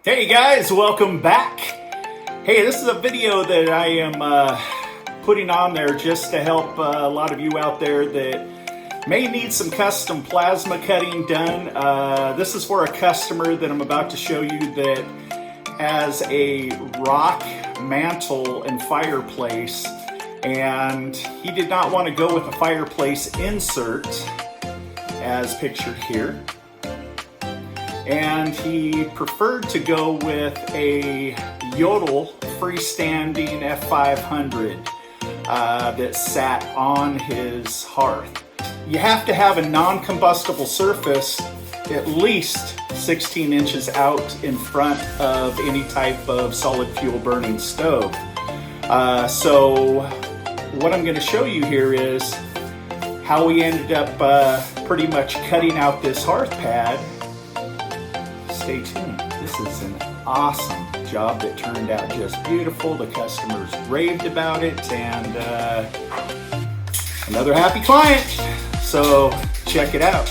Hey guys, welcome back. Hey, this is a video that I am putting on there just to help a lot of you out there that may need some custom plasma cutting done. This is for a customer that I'm about to show you that has a rock mantle and fireplace, and he did not want to go with a fireplace insert as pictured here. And he preferred to go with a JOTUL freestanding F500 that sat on his hearth. You have to have a non-combustible surface at least 16 inches out in front of any type of solid fuel burning stove. So what I'm going to show you here is how we ended up pretty much cutting out this hearth pad. Stay tuned. This is an awesome job that turned out just beautiful. The customers raved about it, and another happy client. So check it out.